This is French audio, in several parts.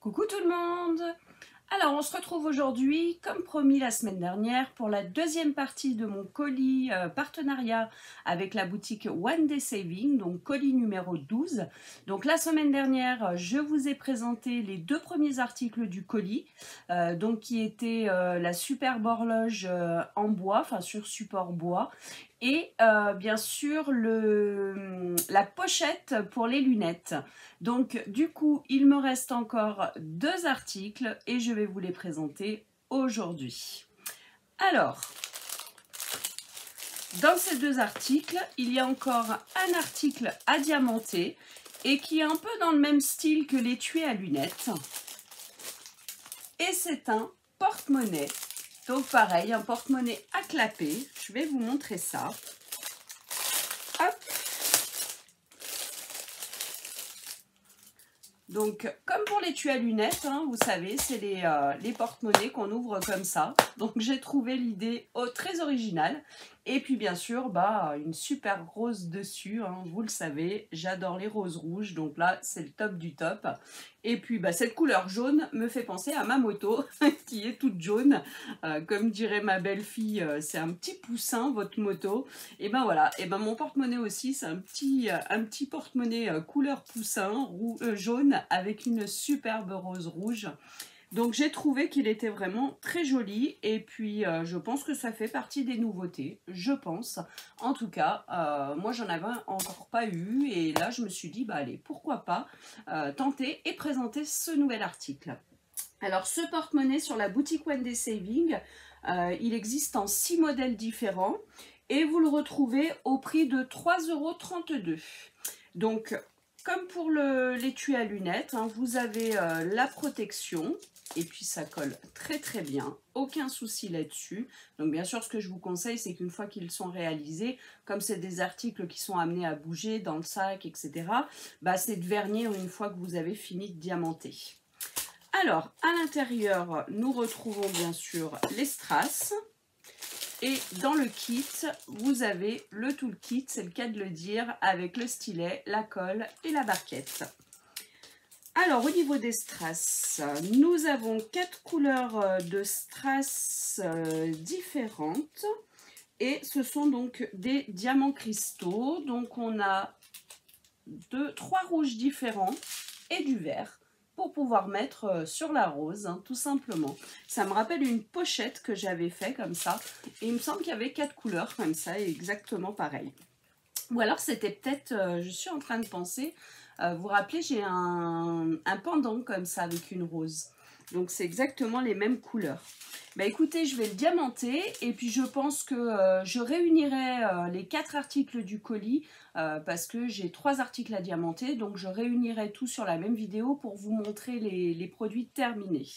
Coucou tout le monde! Alors on se retrouve aujourd'hui, comme promis la semaine dernière, pour la deuxième partie de mon colis partenariat avec la boutique One Day Saving, donc colis numéro 12. Donc la semaine dernière, je vous ai présenté les deux premiers articles du colis, donc qui étaient la superbe horloge en bois, enfin sur support bois, et bien sûr la pochette pour les lunettes. Donc du coup, il me reste encore deux articles et je vais vous les présenter aujourd'hui. Alors, dans ces deux articles, il y a encore un article à diamanter et qui est un peu dans le même style que l'étui à lunettes. Et c'est un porte-monnaie. Donc pareil, un porte-monnaie à clapper. Je vais vous montrer ça. Hop. Donc, comme pour l'étui à lunettes, hein, vous savez, c'est les porte-monnaies qu'on ouvre comme ça. Donc, j'ai trouvé l'idée très originale. Et puis, bien sûr, une super rose dessus. Hein, vous le savez, j'adore les roses rouges. Donc là, c'est le top du top. Et puis, cette couleur jaune me fait penser à ma moto, qui est toute jaune. Comme dirait ma belle-fille, c'est un petit poussin, votre moto. Et ben voilà, et ben mon porte-monnaie aussi, c'est un petit porte-monnaie couleur poussin, jaune, avec une superbe rose rouge. Donc j'ai trouvé qu'il était vraiment très joli et puis je pense que ça fait partie des nouveautés, je pense. En tout cas, moi j'en avais encore pas eu et là je me suis dit, allez, pourquoi pas tenter et présenter ce nouvel article. Alors ce porte-monnaie sur la boutique One Day Saving, il existe en 6 modèles différents et vous le retrouvez au prix de 3,32 €. Donc comme pour l'étui à lunettes, hein, vous avez la protection et puis ça colle très très bien, aucun souci là-dessus. Donc bien sûr ce que je vous conseille c'est qu'une fois qu'ils sont réalisés, comme c'est des articles qui sont amenés à bouger dans le sac, etc., c'est de vernir une fois que vous avez fini de diamanter. Alors à l'intérieur nous retrouvons bien sûr les strass. Et dans le kit, vous avez le toolkit, c'est le cas de le dire, avec le stylet, la colle et la barquette. Alors, au niveau des strass, nous avons 4 couleurs de strass différentes. Et ce sont donc des diamants cristaux. Donc, on a 3 rouges différents et du vert, pour pouvoir mettre sur la rose, hein, tout simplement. Ça me rappelle une pochette que j'avais fait comme ça. Et il me semble qu'il y avait 4 couleurs comme ça, exactement pareil. Ou alors c'était peut-être, je suis en train de penser, vous vous rappelez, j'ai un pendant comme ça avec une rose. Donc c'est exactement les mêmes couleurs. Écoutez, je vais le diamanter et puis je pense que je réunirai les 4 articles du colis parce que j'ai 3 articles à diamanter. Donc je réunirai tout sur la même vidéo pour vous montrer les produits terminés.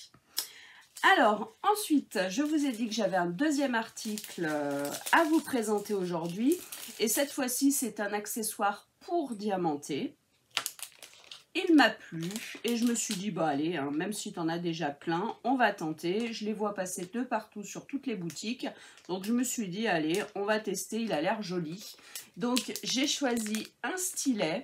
Alors ensuite, je vous ai dit que j'avais un deuxième article à vous présenter aujourd'hui. Et cette fois-ci, c'est un accessoire pour diamanter. Il m'a plu et je me suis dit, allez, hein, même si tu en as déjà plein, on va tenter. Je les vois passer de partout sur toutes les boutiques. Donc je me suis dit, allez, on va tester, il a l'air joli. Donc j'ai choisi un stylet.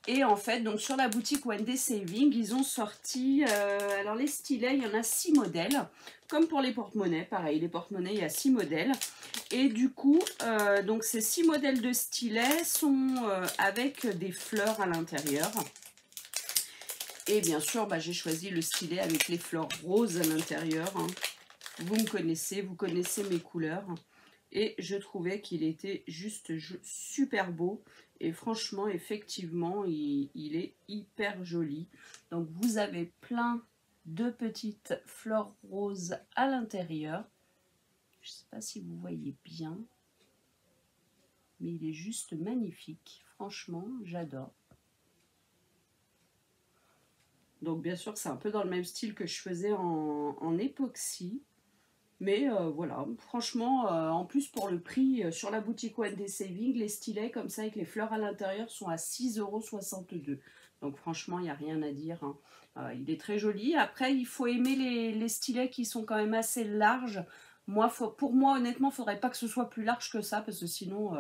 Et en fait, donc sur la boutique One Day Saving, ils ont sorti, alors les stylets, il y en a 6 modèles. Comme pour les porte-monnaies, pareil, les porte-monnaies, il y a 6 modèles. Et du coup, donc ces 6 modèles de stylets sont avec des fleurs à l'intérieur. Et bien sûr, j'ai choisi le stylet avec les fleurs roses à l'intérieur. Hein. Vous me connaissez, vous connaissez mes couleurs. Et je trouvais qu'il était juste super beau. Et franchement, effectivement, il est hyper joli. Donc, vous avez plein de petites fleurs roses à l'intérieur. Je ne sais pas si vous voyez bien. Mais il est juste magnifique. Franchement, j'adore. Donc bien sûr, c'est un peu dans le même style que je faisais en époxy. Mais voilà, franchement, en plus pour le prix, sur la boutique One Day Saving, les stylets comme ça avec les fleurs à l'intérieur sont à 6,62 €. Donc franchement, il n'y a rien à dire. Hein. Il est très joli. Après, il faut aimer les stylets qui sont quand même assez larges Moi, pour moi, honnêtement, il ne faudrait pas que ce soit plus large que ça, parce que sinon,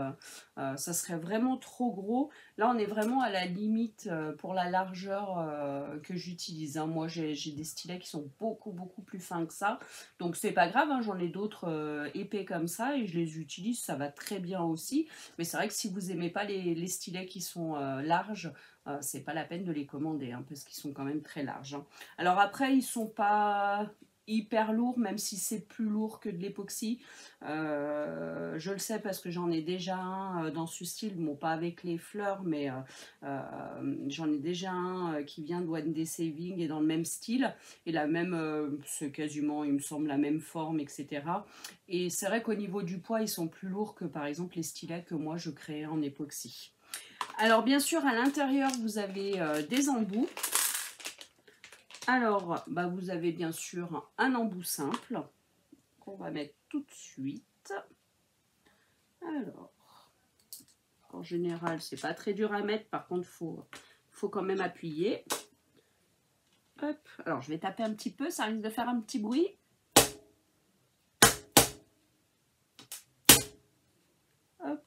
ça serait vraiment trop gros. Là, on est vraiment à la limite pour la largeur que j'utilise, hein. Moi, j'ai des stylets qui sont beaucoup, beaucoup plus fins que ça. Donc, c'est pas grave, hein, j'en ai d'autres épais comme ça et je les utilise, ça va très bien aussi. Mais c'est vrai que si vous n'aimez pas les stylets qui sont larges, c'est pas la peine de les commander, hein, parce qu'ils sont quand même très larges, hein. Alors après, ils sont pas hyper lourd, même si c'est plus lourd que de l'époxy. Je le sais parce que j'en ai déjà un dans ce style, bon pas avec les fleurs, mais j'en ai déjà un qui vient de One Day Saving et dans le même style, et la même, c'est quasiment, il me semble, la même forme, etc. Et c'est vrai qu'au niveau du poids, ils sont plus lourds que par exemple les stylets que moi je crée en époxy. Alors bien sûr, à l'intérieur, vous avez des embouts. Alors, bah, vous avez bien sûr un embout simple qu'on va mettre tout de suite. Alors, en général, c'est pas très dur à mettre, par contre, faut quand même appuyer. Hop. Alors, je vais taper un petit peu, ça risque de faire un petit bruit. Hop.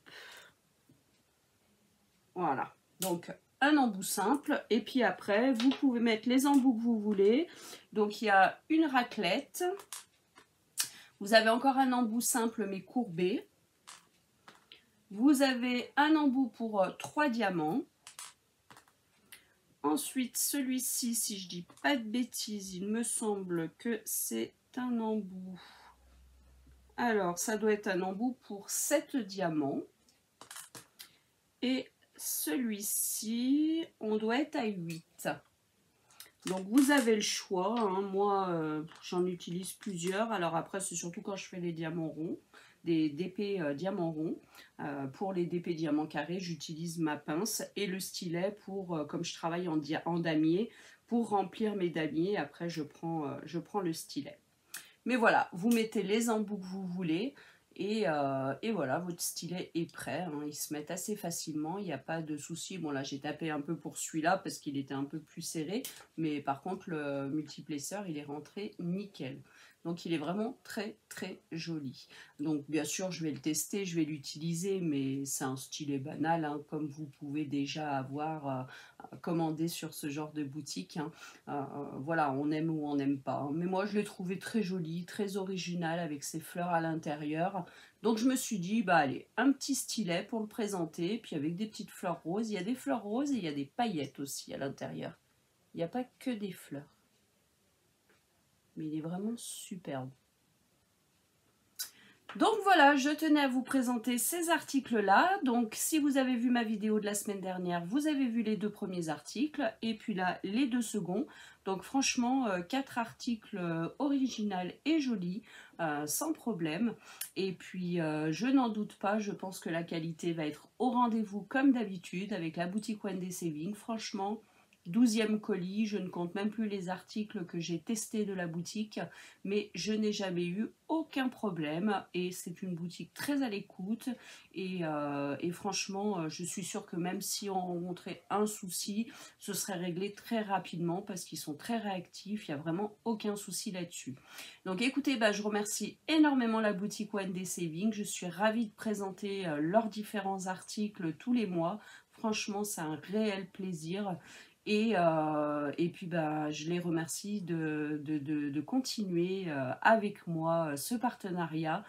Voilà. Donc, un embout simple. Et puis après, vous pouvez mettre les embouts que vous voulez. Donc, il y a une raclette. Vous avez encore un embout simple mais courbé. Vous avez un embout pour 3 diamants. Ensuite, celui-ci, si je dis pas de bêtises, il me semble que c'est un embout. Alors, ça doit être un embout pour 7 diamants. Et celui-ci, on doit être à 8. Donc, vous avez le choix, hein. Moi, j'en utilise plusieurs. Alors après, c'est surtout quand je fais les diamants ronds, des DP diamants ronds. Pour les DP diamants carrés, j'utilise ma pince et le stylet pour, comme je travaille en damier, pour remplir mes damiers. Après, je prends le stylet. Mais voilà, vous mettez les embouts que vous voulez. Et voilà, votre stylet est prêt, hein. Ils se mettent assez facilement, il n'y a pas de souci. Bon là j'ai tapé un peu pour celui-là parce qu'il était un peu plus serré, mais par contre le multiplesseur il est rentré nickel. Donc il est vraiment très très joli. Donc bien sûr je vais le tester, je vais l'utiliser, mais c'est un stylet banal, hein, comme vous pouvez déjà avoir commandé sur ce genre de boutique, hein. Voilà, on aime ou on n'aime pas, hein. Mais moi je l'ai trouvé très joli, très original avec ses fleurs à l'intérieur. Donc je me suis dit, bah allez, un petit stylet pour le présenter, puis avec des petites fleurs roses. Il y a des fleurs roses et il y a des paillettes aussi à l'intérieur. Il n'y a pas que des fleurs. Mais il est vraiment superbe. Donc voilà, je tenais à vous présenter ces articles-là. Donc si vous avez vu ma vidéo de la semaine dernière, vous avez vu les 2 premiers articles et puis là, les 2 seconds. Donc franchement, 4 articles originaux et jolis, sans problème. Et puis, je n'en doute pas, je pense que la qualité va être au rendez-vous comme d'habitude avec la boutique One Day Saving. Franchement, 12e colis, je ne compte même plus les articles que j'ai testés de la boutique, mais je n'ai jamais eu aucun problème et c'est une boutique très à l'écoute et franchement, je suis sûre que même si on rencontrait un souci, ce serait réglé très rapidement parce qu'ils sont très réactifs, il n'y a vraiment aucun souci là-dessus. Donc écoutez, bah, je remercie énormément la boutique One Day Saving, je suis ravie de présenter leurs différents articles tous les mois. Franchement, c'est un réel plaisir. Et puis bah, je les remercie de continuer avec moi ce partenariat,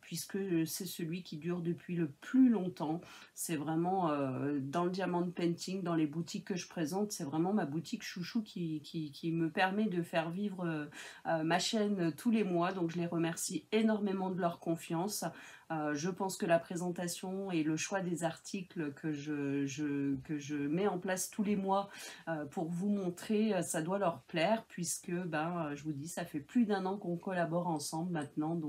puisque c'est celui qui dure depuis le plus longtemps. C'est vraiment dans le diamond painting, dans les boutiques que je présente, c'est vraiment ma boutique chouchou qui me permet de faire vivre ma chaîne tous les mois. Donc je les remercie énormément de leur confiance. Je pense que la présentation et le choix des articles que je mets en place tous les mois pour vous montrer, ça doit leur plaire puisque, ben, je vous dis, ça fait plus d'1 an qu'on collabore ensemble maintenant.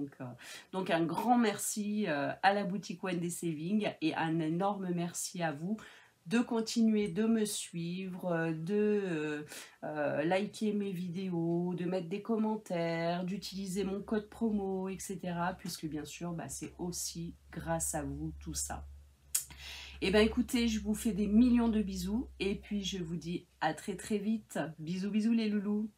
Donc un grand merci à la boutique One Day Saving et un énorme merci à vous de continuer de me suivre, de liker mes vidéos, de mettre des commentaires, d'utiliser mon code promo, etc. Puisque bien sûr, bah, c'est aussi grâce à vous tout ça. Et bien écoutez, je vous fais des millions de bisous et puis je vous dis à très très vite. Bisous bisous les loulous.